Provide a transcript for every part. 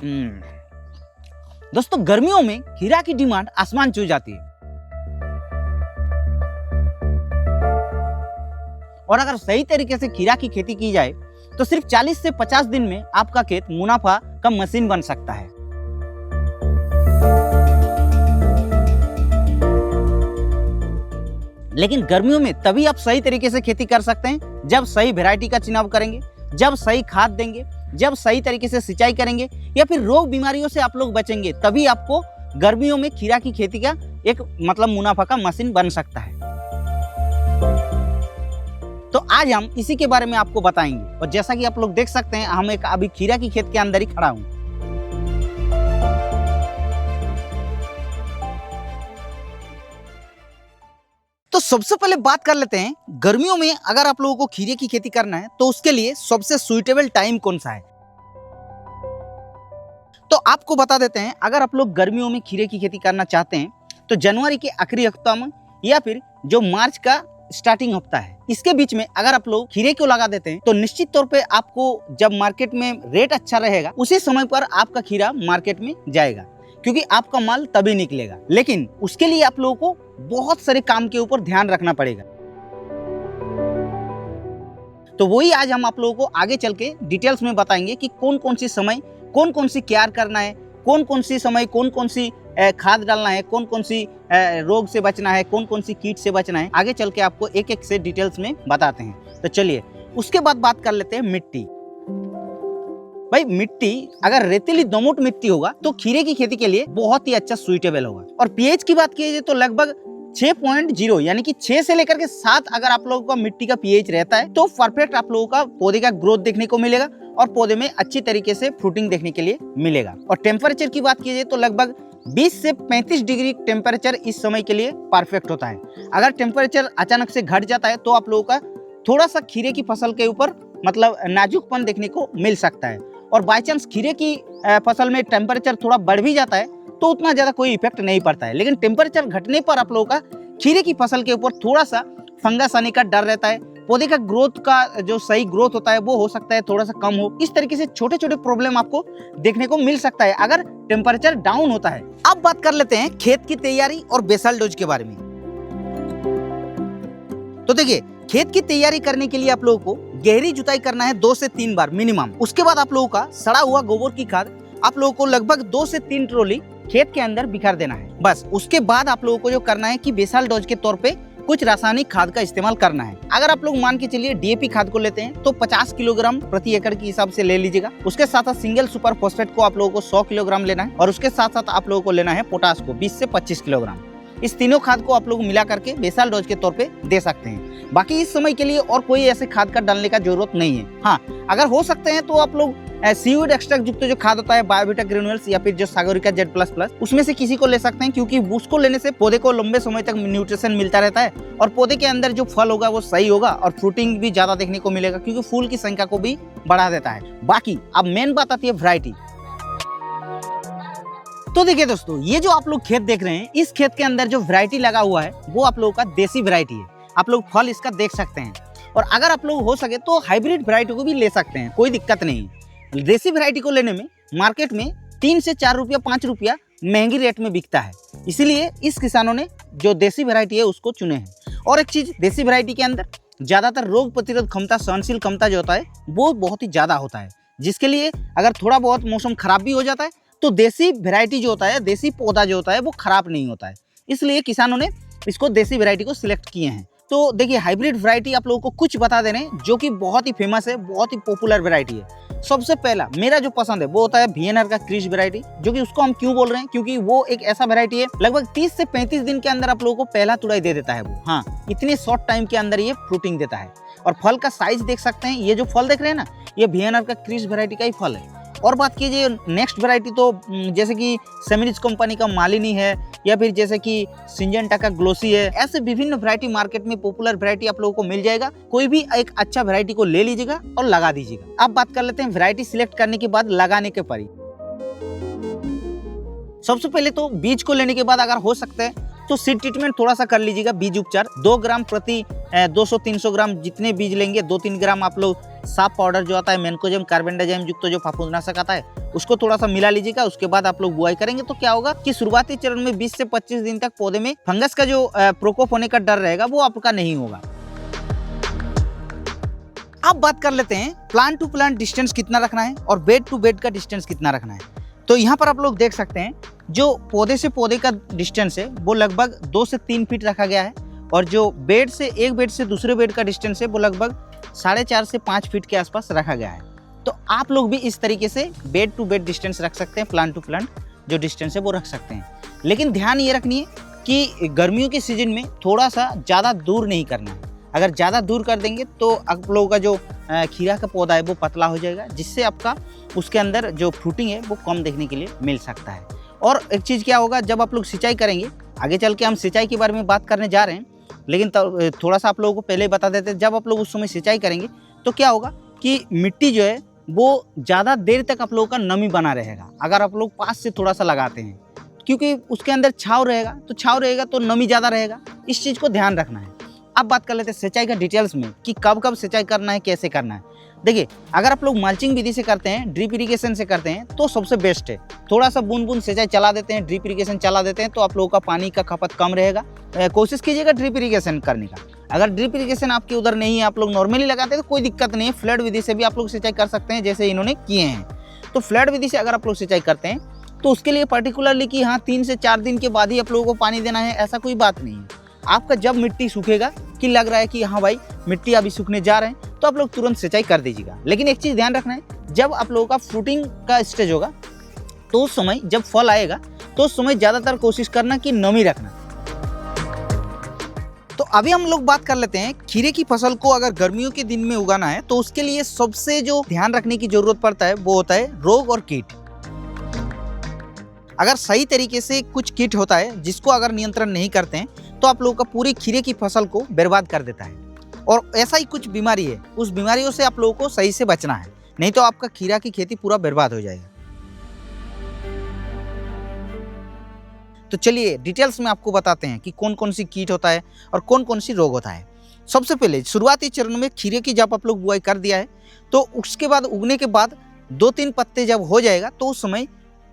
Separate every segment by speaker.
Speaker 1: दोस्तों, गर्मियों में खीरा की डिमांड आसमान छू जाती है और अगर सही तरीके से खीरा की खेती की जाए तो सिर्फ 40 से 50 दिन में आपका खेत मुनाफा का मशीन बन सकता है। लेकिन गर्मियों में तभी आप सही तरीके से खेती कर सकते हैं जब सही वैरायटी का चुनाव करेंगे, जब सही खाद देंगे, जब सही तरीके से सिंचाई करेंगे या फिर रोग बीमारियों से आप लोग बचेंगे, तभी आपको गर्मियों में खीरा की खेती का एक मुनाफा का मशीन बन सकता है। तो आज हम इसी के बारे में आपको बताएंगे और जैसा कि आप लोग देख सकते हैं, हम एक अभी खीरा की खेत के अंदर ही खड़ा हूं। तो सबसे पहले बात कर लेते हैं, गर्मियों में अगर आप लोगों को खीरे की खेती करना है तो उसके लिए सबसे सुइटेबल टाइम कौन सा है। तो आपको बता देते हैं, अगर आप लोग गर्मियों में खीरे की खेती करना चाहते हैं तो जनवरी के आखिरी हफ्ता में या फिर जो मार्च का स्टार्टिंग हफ्ता है, इसके बीच में अगर आप लोग खीरे को लगा देते हैं तो निश्चित तौर पे आपको जब मार्केट में रेट अच्छा रहेगा उसी समय पर आपका खीरा मार्केट में जाएगा, क्योंकि आपका माल तभी निकलेगा। लेकिन उसके लिए आप लोगों को बहुत सारे काम के ऊपर ध्यान रखना पड़ेगा। तो वही आज हम आप लोगों को आगे चल के डिटेल्स में बताएंगे कि कौन कौन सी समय कौन कौन सी केयर करना है, कौन कौन सी समय कौन कौन सी खाद डालना है, कौन कौन सी रोग से बचना है, कौन कौन सी कीट से बचना है। आगे चल के आपको एक एक से डिटेल्स में बताते हैं। तो चलिए उसके बाद बात कर लेते हैं मिट्टी। भाई, मिट्टी अगर रेतीली दोमट मिट्टी होगा तो खीरे की खेती के लिए बहुत ही अच्छा सुइटेबल होगा। और पीएच की बात की जाए तो लगभग 6.0 यानी कि 6 से लेकर के 7 अगर आप लोगों का मिट्टी का पीएच रहता है तो परफेक्ट आप लोगों का पौधे का ग्रोथ देखने को मिलेगा और पौधे में अच्छी तरीके से फ्रूटिंग देखने के लिए मिलेगा। और टेम्परेचर की बात की जाए तो लगभग 20 से 35 डिग्री टेम्परेचर इस समय के लिए परफेक्ट होता है। अगर टेम्परेचर अचानक से घट जाता है तो आप लोगों का थोड़ा सा खीरे की फसल के ऊपर नाजुकपन देखने को मिल सकता है। और बाई चांस खीरे की फसल में टेम्परेचर थोड़ा बढ़ भी जाता है तो उतना ज़्यादा कोई इफेक्ट नहीं पड़ता है। लेकिन टेम्परेचर घटने पर आप लोगों का खीरे की फसल के ऊपर थोड़ा सा फंगस आने का डर रहता है। पौधे का ग्रोथ का जो सही ग्रोथ होता है वो हो सकता है थोड़ा सा कम हो। इस तरीके से छोटे छोटे प्रॉब्लम आपको देखने को मिल सकता है अगर टेम्परेचर डाउन होता है। अब बात कर लेते हैं खेत की तैयारी और बेसल डोज के बारे में। तो देखिए, खेत की तैयारी करने के लिए आप लोगों को गहरी जुताई करना है 2 से 3 बार मिनिमम। उसके बाद आप लोगों का सड़ा हुआ गोबर की खाद आप लोगों को लगभग 2 से 3 ट्रॉली खेत के अंदर बिखर देना है। बस उसके बाद आप लोगों को जो करना है कि बेसल डोज के तौर पे कुछ रासायनिक खाद का इस्तेमाल करना है। अगर आप लोग मान के चलिए डीएपी खाद को लेते हैं तो 50 किलोग्राम प्रति एकड़ के हिसाब से ले लीजिएगा। उसके साथ साथ सिंगल सुपर फॉस्फेट को आप लोगों को 100 किलोग्राम लेना है और उसके साथ साथ आप लोगों को लेना है पोटास को 20 से 25 किलोग्राम। इस तीनों खाद को आप लोग मिला करके बेसल डोज के तौर पे दे सकते हैं। बाकी इस समय के लिए और कोई ऐसे खाद का डालने का जरूरत नहीं है। हाँ, अगर हो सकते हैं तो आप लोग सीवीड एक्सट्रैक्ट युक्त जो खाद होता है बायोविटा ग्रेन्यूल्स या फिर जो सागरिका Z++ उसमें से किसी को ले सकते हैं, क्योंकि उसको लेने से पौधे को लंबे समय तक न्यूट्रिशन मिलता रहता है और पौधे के अंदर जो फल होगा वो सही होगा और फ्रूटिंग भी ज्यादा देखने को मिलेगा, क्योंकि फूल की संख्या को भी बढ़ा देता है। बाकी अब मेन बात आती है वैरायटी। तो देखिए दोस्तों, ये जो आप लोग खेत देख रहे हैं, इस खेत के अंदर जो वैरायटी लगा हुआ है वो आप लोगों का देसी वैरायटी है। आप लोग फल इसका देख सकते हैं और अगर आप लोग हो सके तो हाइब्रिड वैरायटी को भी ले सकते हैं, कोई दिक्कत नहीं है। देसी वैरायटी को लेने में मार्केट में 3 से 4 रुपया 5 रुपया महंगी रेट में बिकता है, इसीलिए इस किसानों ने जो देसी वैरायटी है उसको चुने हैं। और एक चीज, देसी वैरायटी के अंदर ज्यादातर रोग प्रतिरोध क्षमता, सहनशील क्षमता जो होता है वो बहुत ही ज्यादा होता है, जिसके लिए अगर थोड़ा बहुत मौसम खराब भी हो जाता है तो देसी वैरायटी जो होता है, देसी पौधा जो होता है वो खराब नहीं होता है। इसलिए किसानों ने इसको देसी वैरायटी को सिलेक्ट किए हैं। तो देखिए, हाइब्रिड वैरायटी आप लोगों को कुछ बता दे रहे हैं जो कि बहुत ही फेमस है, बहुत ही पॉपुलर वैरायटी है। सबसे पहला मेरा जो पसंद है वो होता है VNR का क्रिश वैरायटी, जो कि उसको हम क्यों बोल रहे हैं, क्योंकि वो एक ऐसा वैरायटी है लगभग 30 से 35 दिन के अंदर आप लोगों को पहला तुड़ाई दे देता है वो। हाँ, इतने शॉर्ट टाइम के अंदर ये फ्रूटिंग देता है। और फल का साइज देख सकते हैं, ये जो फल देख रहे हैं ना, ये VNR का क्रिश वैरायटी का ही फल है। और बात कीजिए नेक्स्ट वैरायटी तो जैसे कि सेमिनिच कंपनी का मालिनी है या फिर जैसे कि सिंजेंटा का ग्लोसी है, ऐसे विभिन्न वैरायटी मार्केट में पॉपुलर वैरायटी आप लोगों को मिल जाएगा। कोई भी एक अच्छा वैरायटी को ले लीजिएगा और लगा दीजिएगा। अब बात कर लेते हैं वैरायटी सिलेक्ट करने के बाद लगाने के परी। सबसे पहले तो बीज को लेने के बाद अगर हो सकता है तो सीड ट्रीटमेंट थोड़ा सा कर लीजिएगा। बीज उपचार 2 ग्राम प्रति 200-300 ग्राम जितने बीज लेंगे 2-3 ग्राम आप लोग साफ पाउडर जो आता है मैनकोजेब कार्बेंडाजिम युक्त जो फफूंदनाशक आता है उसको थोड़ा सा मिला लीजिएगा। उसके बाद आप लोग बुआई करेंगे तो क्या होगा कि शुरुआती चरण में 20 से 25 दिन तक पौधे में फंगस का जो प्रकोप होने का डर रहेगा वो आपका नहीं होगा। अब बात कर लेते हैं प्लांट टू प्लांट डिस्टेंस कितना रखना है और बेड टू बेड का डिस्टेंस कितना रखना है। तो यहाँ पर आप लोग देख सकते हैं जो पौधे से पौधे का डिस्टेंस है वो लगभग 2 से 3 फीट रखा गया है और जो बेड से एक बेड से दूसरे बेड का डिस्टेंस है वो लगभग 4.5 से 5 फीट के आसपास रखा गया है। तो आप लोग भी इस तरीके से बेड टू बेड डिस्टेंस रख सकते हैं, प्लांट टू प्लांट जो डिस्टेंस है वो रख सकते हैं। लेकिन ध्यान ये रखनी है कि गर्मियों के सीजन में थोड़ा सा ज़्यादा दूर नहीं करना है। अगर ज़्यादा दूर कर देंगे तो आप लोगों का जो खीरा का पौधा है वो पतला हो जाएगा, जिससे आपका उसके अंदर जो फ्रूटिंग है वो कम देखने के लिए मिल सकता है। और एक चीज़ क्या होगा, जब आप लोग सिंचाई करेंगे, आगे चल के हम सिंचाई के बारे में बात करने जा रहे हैं, लेकिन थोड़ा सा आप लोगों को पहले बता देते हैं, जब आप लोग उस समय सिंचाई करेंगे तो क्या होगा कि मिट्टी जो है वो ज़्यादा देर तक आप लोगों का नमी बना रहेगा। अगर आप लोग पास से थोड़ा सा लगाते हैं, क्योंकि उसके अंदर छाव रहेगा, तो छाव रहेगा तो नमी ज़्यादा रहेगा, इस चीज़ को ध्यान रखना है। अब बात कर लेते हैं सिंचाई का डिटेल्स में कि कब कब सिंचाई करना है, कैसे करना है। देखिए, अगर आप लोग मल्चिंग विधि से करते हैं, ड्रिप इरिगेशन से करते हैं तो सबसे बेस्ट है। थोड़ा सा बूंद बूंद सिंचाई चला देते हैं, ड्रिप इरिगेशन चला देते हैं तो आप लोगों का पानी का खपत कम रहेगा। कोशिश कीजिएगा ड्रिप इरिगेशन करने का। अगर ड्रिप इरिगेशन आपके उधर नहीं है, आप लोग नॉर्मली लगाते हैं तो कोई दिक्कत नहीं है, फ्लड विधि से भी आप लोग सिंचाई कर सकते हैं जैसे इन्होंने किए हैं। तो फ्लड विधि से अगर आप लोग सिंचाई करते हैं तो उसके लिए पर्टिकुलरली कि हाँ 3 से 4 दिन के बाद ही आप लोगों को पानी देना है, ऐसा कोई बात नहीं है। आपका जब मिट्टी सूखेगा कि लग रहा है कि हाँ भाई मिट्टी अभी सूखने जा रहे हैं, तो आप लोग तुरंत सिंचाई कर दीजिएगा। लेकिन एक चीज़ ध्यान रखना है, जब आप लोगों का फ्रूटिंग का स्टेज होगा तो उस समय जब फल आएगा तो उस समय ज़्यादातर कोशिश करना कि नमी रखना। तो अभी हम लोग बात कर लेते हैं खीरे की फसल को अगर गर्मियों के दिन में उगाना है तो उसके लिए सबसे जो ध्यान रखने की जरूरत पड़ता है वो होता है रोग और कीट। अगर सही तरीके से कुछ कीट होता है जिसको अगर नियंत्रण नहीं करते हैं तो आप लोगों का पूरी खीरे की फसल को बर्बाद कर देता है। और ऐसा ही कुछ बीमारी है, उस बीमारियों से आप लोगों को सही से बचना है, नहीं तो आपका खीरा की खेती पूरा बर्बाद हो जाएगा। तो चलिए डिटेल्स में आपको बताते हैं कि कौन कौन सी कीट होता है और कौन कौन सी रोग होता है। सबसे पहले शुरुआती चरण में खीरे की जब आप लोग बुआई कर दिया है तो उसके बाद उगने के बाद 2-3 पत्ते जब हो जाएगा तो उस समय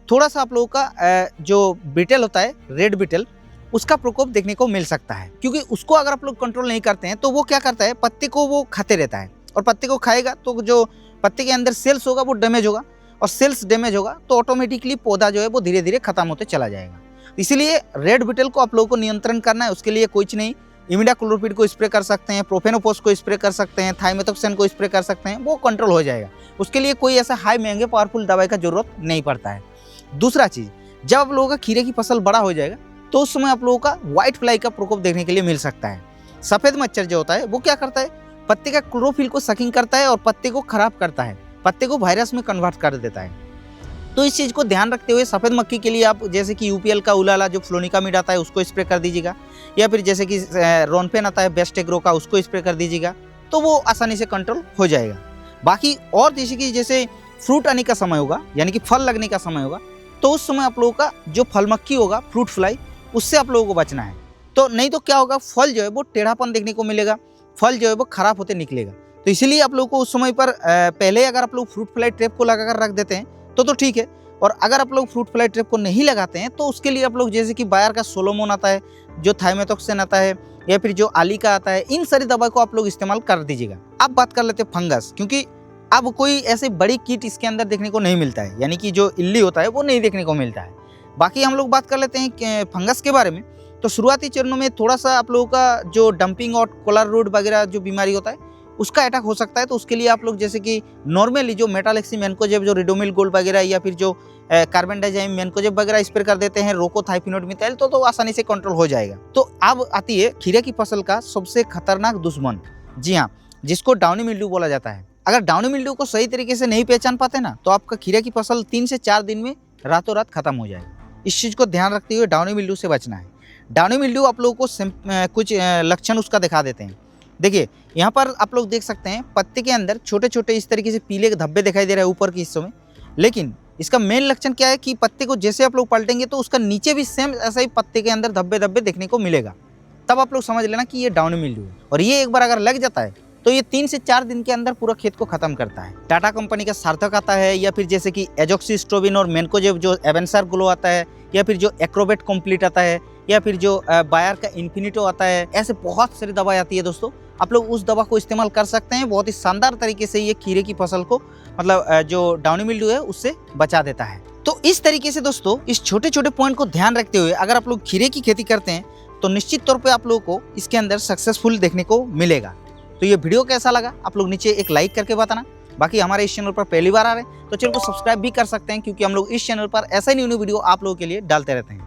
Speaker 1: थोड़ा सा आप लोगों का जो बीटल होता है, रेड बीटल, उसका प्रकोप देखने को मिल सकता है। क्योंकि उसको अगर आप लोग कंट्रोल नहीं करते हैं तो वो क्या करता है, पत्ते को वो खाते रहता है और पत्ते को खाएगा तो जो पत्ते के अंदर सेल्स होगा वो डैमेज होगा और सेल्स डैमेज होगा तो ऑटोमेटिकली पौधा जो है वो धीरे धीरे खत्म होते चला जाएगा। इसीलिए रेड बीटल को आप लोगों को नियंत्रण करना है। उसके लिए कुछ नहीं, इमिडाक्लोप्रिड को स्प्रे कर सकते हैं, प्रोफेनोफॉस को स्प्रे कर सकते हैं, थाइमेथोक्सैन को स्प्रे कर सकते हैं, वो कंट्रोल हो जाएगा। उसके लिए कोई ऐसा हाई महंगे पावरफुल दवाई का जरूरत नहीं पड़ता है। दूसरा चीज़, जब आप लोगों का खीरे की फसल बड़ा हो जाएगा तो उस समय आप लोगों का व्हाइट फ्लाई का प्रकोप देखने के लिए मिल सकता है। सफ़ेद मच्छर जो होता है वो क्या करता है, पत्ते का क्लोरोफिल को सकिंग करता है और पत्ते को खराब करता है, पत्ते को वायरस में कन्वर्ट कर देता है। तो इस चीज़ को ध्यान रखते हुए सफ़ेद मक्खी के लिए आप जैसे कि यूपीएल का उलाला जो फ्लोनिकामिड आता है उसको स्प्रे कर दीजिएगा, या फिर जैसे कि रोनफेन आता है बेस्ट एग्रो का, उसको स्प्रे कर दीजिएगा, तो वो आसानी से कंट्रोल हो जाएगा। बाकी और जैसे फ्रूट आने का समय होगा, यानी कि फल लगने का समय होगा, तो उस समय आप लोगों का जो फल मक्खी होगा, फ्रूट फ्लाई, उससे आप लोगों को बचना है। तो नहीं तो क्या होगा, फल जो है वो टेढ़ापन देखने को मिलेगा, फल जो है वो खराब होते निकलेगा। तो इसीलिए आप लोगों को उस समय पर पहले अगर आप लोग फ्रूट फ्लाई ट्रैप को लगाकर रख देते हैं तो ठीक है। और अगर आप लोग फ्रूट फ्लाई ट्रैप को नहीं लगाते हैं तो उसके लिए आप लोग जैसे कि बायर का सोलोमोन आता है, जो थाइमेथोक्सैन आता है, या फिर जो आली का आता है, इन सारी दवा को आप लोग इस्तेमाल कर दीजिएगा। अब बात कर लेते हैं फंगस, क्योंकि अब कोई ऐसे बड़ी कीट इसके अंदर देखने को नहीं मिलता है, यानी कि जो इल्ली होता है वो नहीं देखने को मिलता है। बाकी हम लोग बात कर लेते हैं फंगस के बारे में। तो शुरुआती चरणों में थोड़ा सा आप लोगों का जो डंपिंग और कोलर रूट वगैरह जो बीमारी होता है उसका अटैक हो सकता है। तो उसके लिए आप लोग जैसे कि नॉर्मली जो मेटालेक्सी मैनकोजेब, जो रिडोमिल गोल्ड वगैरह, या फिर जो कार्बेंडाजिम मैनकोजेब वगैरह स्प्रे कर देते हैं, रोकोथाइफिनोड मिथाइल, तो आसानी से कंट्रोल हो जाएगा। तो अब आती है खीरे की फसल का सबसे खतरनाक दुश्मन, जी हाँ, जिसको डाउनी मिल्ड्यू बोला जाता है। अगर डाउनी मिल्ड्यू को सही तरीके से नहीं पहचान पाते ना तो आपका खीरे की फसल 3 से 4 दिन में रातों रात खत्म हो जाएगी। इस चीज़ को ध्यान रखते हुए डाउनी मिल्ड्यू से बचना है। डाउनी मिल्ड्यू आप लोगों को कुछ लक्षण उसका दिखा देते हैं। देखिए यहाँ पर आप लोग देख सकते हैं पत्ते के अंदर छोटे छोटे इस तरीके से पीले धब्बे दिखाई दे रहे हैं ऊपर के हिस्सों में। लेकिन इसका मेन लक्षण क्या है कि पत्ते को जैसे आप लोग पलटेंगे तो उसका नीचे भी सेम ऐसा ही पत्ते के अंदर धब्बे धब्बे देखने को मिलेगा। तब आप लोग समझ लेना कि ये डाउनी मिल्ड्यू है। और ये एक बार अगर लग जाता है तो ये 3 से 4 दिन के अंदर पूरा खेत को खत्म करता है। टाटा कंपनी का सार्थक आता है, या फिर जैसे कि एजॉक्सिस्ट्रोबिन और मेनकोजेब जो एवेंसर ग्लो आता है, या फिर जो एक्रोबेट कंप्लीट आता है, या फिर जो बायर का इन्फिनिटो आता है। ऐसे बहुत सारी दवाई आती है दोस्तों, आप लोग उस दवा को इस्तेमाल कर सकते हैं। बहुत ही शानदार तरीके से ये खीरे की फसल को मतलब जो डाउनी मिल्ड्यू है उससे बचा देता है। तो इस तरीके से दोस्तों इस छोटे छोटे पॉइंट को ध्यान रखते हुए अगर आप लोग खीरे की खेती करते हैं तो निश्चित तौर पे आप लोगों को इसके अंदर सक्सेसफुल देखने को मिलेगा। तो ये वीडियो कैसा लगा आप लोग नीचे एक लाइक करके बताना। बाकी हमारे इस चैनल पर पहली बार आ रहे हैं तो चैनल को सब्सक्राइब भी कर सकते हैं, क्योंकि हम लोग इस चैनल पर ऐसा न्यू वीडियो आप लोगों के लिए डालते रहते हैं।